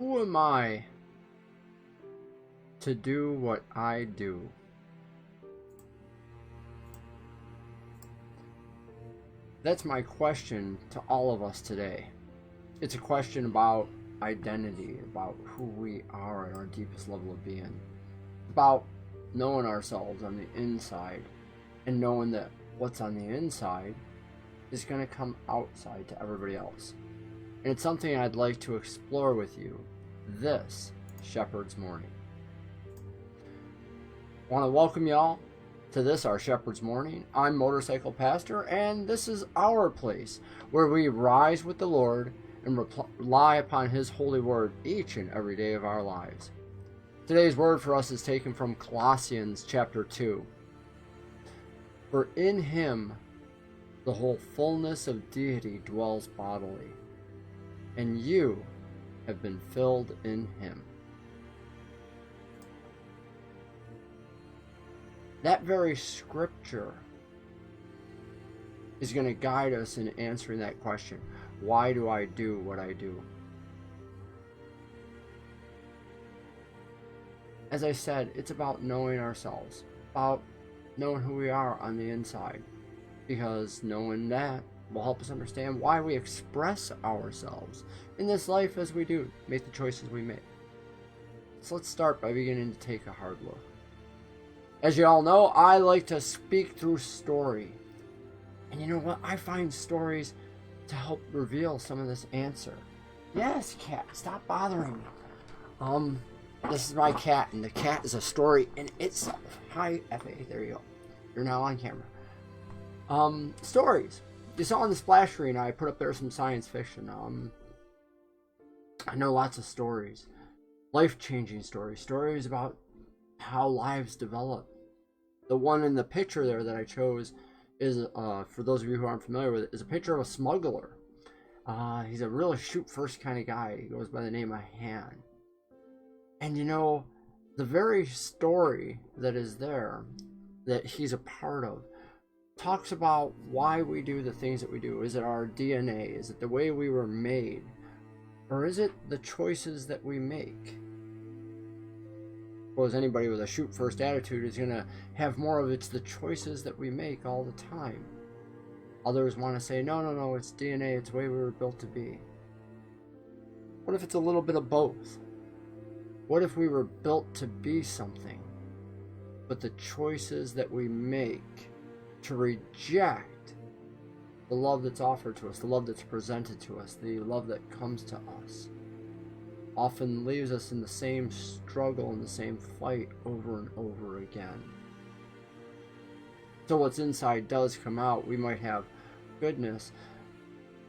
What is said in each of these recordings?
Who am I to do what I do? That's my question to all of us today. It's a question about identity, about who we are at our deepest level of being, about knowing ourselves on the inside and knowing that what's on the inside is going to come outside to everybody else. And it's something I'd like to explore with you this Shepherd's Morning. I want to welcome y'all to this, our Shepherd's Morning. I'm Motorcycle Pastor, and this is our place where we rise with the Lord and rely upon His holy word each and every day of our lives. Today's word for us is taken from Colossians chapter 2. For in Him the whole fullness of deity dwells bodily, and you have been filled in Him. That very scripture is going to guide us in answering that question. Why do I do what I do? As I said, it's about knowing ourselves, about knowing who we are on the inside, because knowing that will help us understand why we express ourselves in this life as we do, make the choices we make. So let's start by beginning to take a hard look. As you all know, I like to speak through story. And you know what? I find stories to help reveal some of this answer. Yes, cat, stop bothering me. This is my cat, and the cat is a story in itself. Hi, F.A., there you go. You're now on camera. Stories. You saw on the splash screen, I put up there some science fiction. I know lots of stories. Life-changing stories. Stories about how lives develop. The one in the picture there that I chose is, for those of you who aren't familiar with it, is a picture of a smuggler. He's a real shoot-first kind of guy. He goes by the name of Han. And you know, the very story that is there, that he's a part of, talks about why we do the things that we do. Is it our DNA? Is it the way we were made? Or is it the choices that we make? Suppose anybody with a shoot-first attitude is going to have more of it's the choices that we make all the time. Others want to say, no, it's DNA, it's the way we were built to be. What if it's a little bit of both? What if we were built to be something, but the choices that we make to reject the love that's offered to us, the love that's presented to us, the love that comes to us, often leaves us in the same struggle and the same fight over and over again. So what's inside does come out. We might have goodness,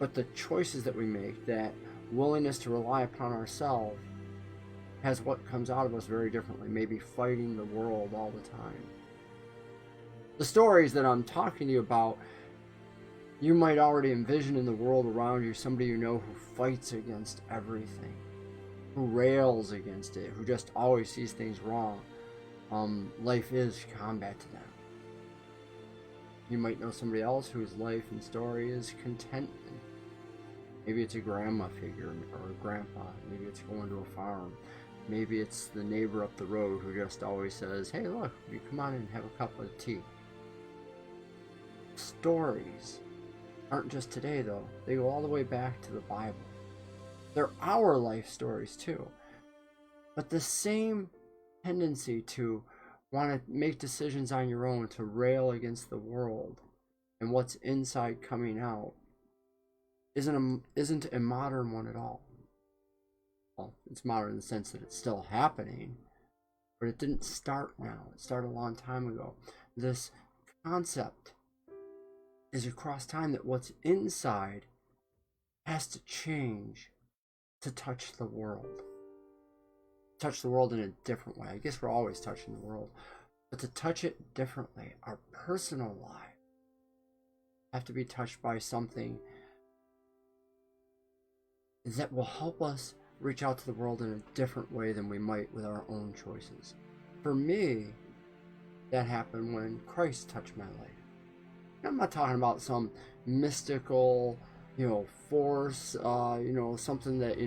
but the choices that we make, that willingness to rely upon ourselves, has what comes out of us very differently, maybe fighting the world all the time. The stories that I'm talking to you about, you might already envision in the world around you somebody you know who fights against everything, who rails against it, who just always sees things wrong. Life is combat to them. You might know somebody else whose life and story is contentment. Maybe it's a grandma figure or a grandpa. Maybe it's going to a farm. Maybe it's the neighbor up the road who just always says, hey, look, you come on and have a cup of tea. Stories aren't just today, though. They go all the way back to the Bible. They're our life stories, too. But the same tendency to want to make decisions on your own, to rail against the world and what's inside coming out, isn't a modern one at all. Well, it's modern in the sense that it's still happening, but it didn't start now. It started a long time ago. This concept is across time that what's inside has to change to touch the world. Touch the world in a different way. I guess we're always touching the world, but to touch it differently, our personal life have to be touched by something that will help us reach out to the world in a different way than we might with our own choices. For me, that happened when Christ touched my life. I'm not talking about some mystical, force, something that,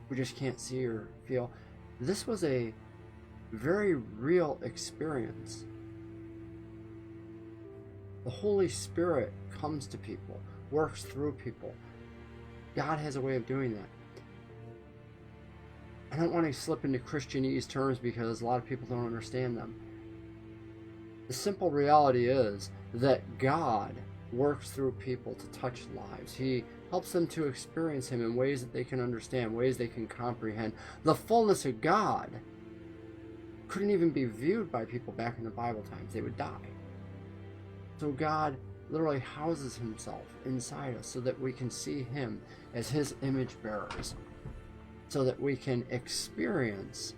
we just can't see or feel. This was a very real experience. The Holy Spirit comes to people, works through people. God has a way of doing that. I don't want to slip into Christianese terms because a lot of people don't understand them. The simple reality is that God works through people to touch lives. He helps them to experience Him in ways that they can understand, ways they can comprehend. The fullness of God couldn't even be viewed by people back in the Bible times. They would die. So God literally houses Himself inside us so that we can see Him as His image bearers, so that we can experience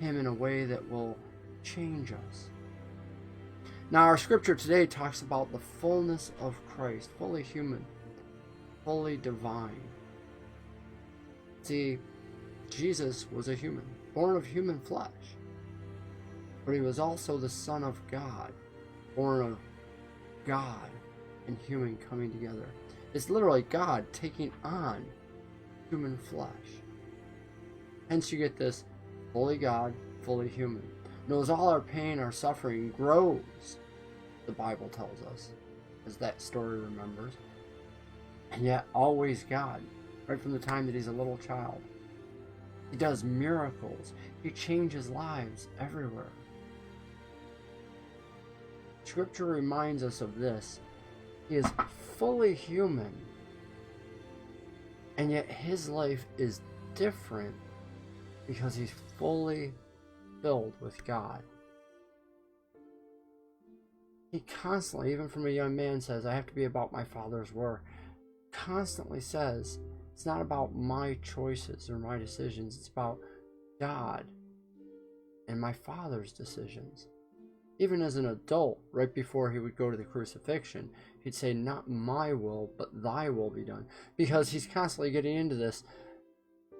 Him in a way that will change us. Now, our scripture today talks about the fullness of Christ, fully human, fully divine. See, Jesus was a human, born of human flesh, but He was also the Son of God, born of God and human coming together. It's literally God taking on human flesh. Hence you get this fully God, fully human. Knows all our pain, our suffering, grows, the Bible tells us, as that story remembers. And yet always God, right from the time that He's a little child. He does miracles. He changes lives everywhere. Scripture reminds us of this. He is fully human, and yet His life is different because He's fully filled with God. He constantly, even from a young man, says, I have to be about my Father's work. Constantly says, it's not about my choices or my decisions, it's about God and my Father's decisions. Even as an adult, right before He would go to the crucifixion, He'd say, not my will, but thy will be done. Because He's constantly getting into this,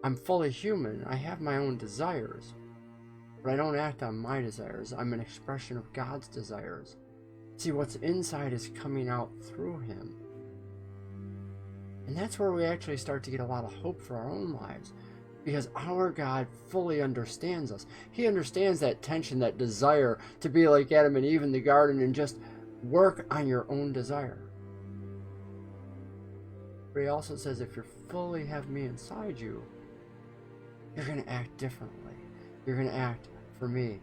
I'm fully human, I have my own desires, but I don't act on my desires. I'm an expression of God's desires. See, what's inside is coming out through Him. And that's where we actually start to get a lot of hope for our own lives. Because our God fully understands us. He understands that tension, that desire to be like Adam and Eve in the garden and just work on your own desire. But He also says if you fully have me inside you, you're going to act differently. You're going to act for me.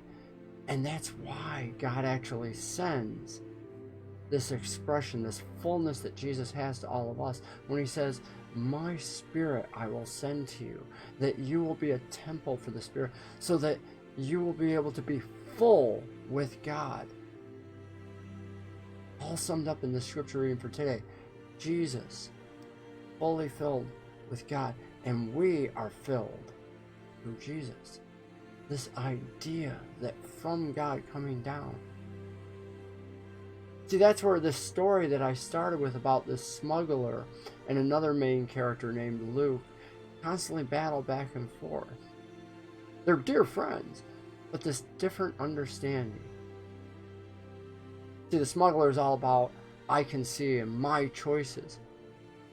And that's why God actually sends this expression, this fullness that Jesus has to all of us, when He says, my Spirit I will send to you, that you will be a temple for the Spirit, so that you will be able to be full with God. All summed up in the scripture reading for today. Jesus, fully filled with God, and we are filled through Jesus. This idea that from God coming down. See, that's where this story that I started with about this smuggler and another main character named Luke constantly battle back and forth. They're dear friends, but this different understanding. See, the smuggler is all about, I can see and my choices.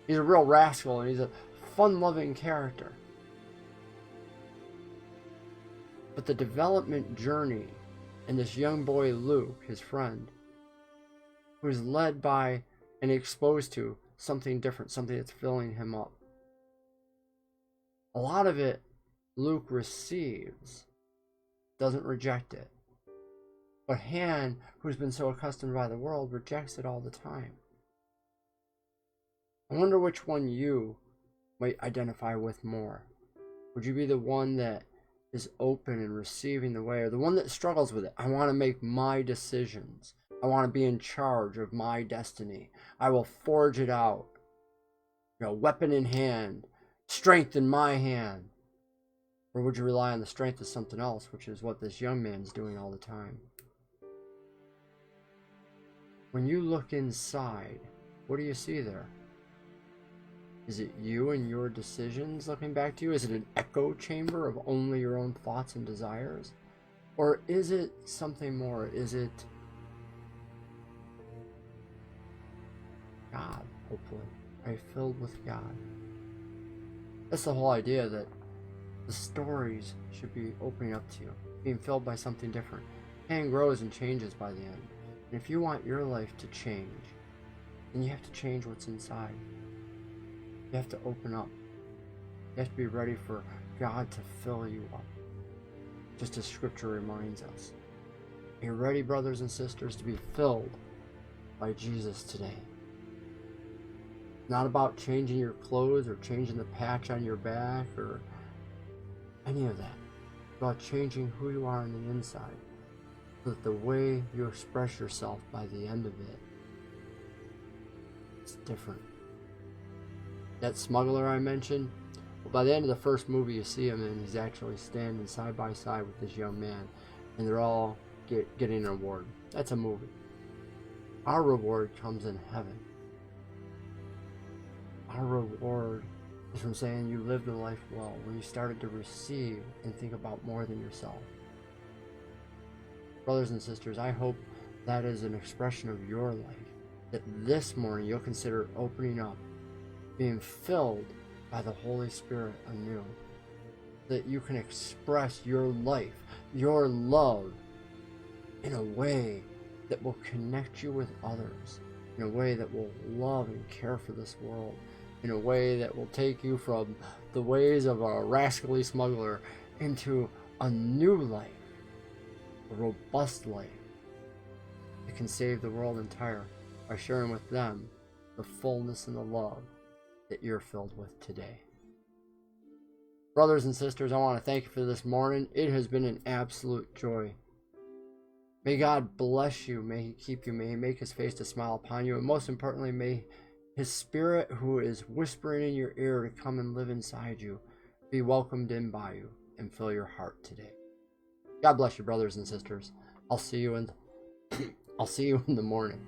He's a real rascal and he's a fun-loving character. But the development journey in this young boy Luke, his friend, who is led by and exposed to something different, something that's filling him up. A lot of it Luke receives, doesn't reject it. But Han, who's been so accustomed by the world, rejects it all the time. I wonder which one you might identify with more. Would you be the one that is open and receiving the way, or the one that struggles with it? I want to make my decisions. I want to be in charge of my destiny. I will forge it out. Weapon in hand, strength in my hand. Or would you rely on the strength of something else, which is what this young man's doing all the time? When you look inside, what do you see there? Is it you and your decisions looking back to you? Is it an echo chamber of only your own thoughts and desires? Or is it something more? Is it God, hopefully? Are you filled with God? That's the whole idea, that The stories should be opening up to you, being filled by something different. Pain grows and changes by the end. And if you want your life to change, then you have to change what's inside. You have to open up. You have to be ready for God to fill you up. Just as Scripture reminds us. Are you ready, brothers and sisters, to be filled by Jesus today? Not about changing your clothes or changing the patch on your back or any of that. It's about changing who you are on the inside, so that the way you express yourself by the end of it, it's different. That smuggler I mentioned, well, by the end of the first movie you see him and he's actually standing side by side with this young man, and they're all getting an award. That's a movie. Our reward comes in heaven. Our reward is from saying you lived a life well, when you started to receive and think about more than yourself. Brothers and sisters, I hope that is an expression of your life, that this morning you'll consider opening up, being filled by the Holy Spirit anew, that you can express your life, your love, in a way that will connect you with others, in a way that will love and care for this world, in a way that will take you from the ways of a rascally smuggler into a new life, a robust life that can save the world entire by sharing with them the fullness and the love that you're filled with today. Brothers and sisters, I want to thank you for this morning. It has been an absolute joy. May God bless you. May He keep you. May He make His face to smile upon you. And most importantly, may His Spirit, who is whispering in your ear to come and live inside you, be welcomed in by you and fill your heart today. God bless you, brothers and sisters. I'll see you in the morning.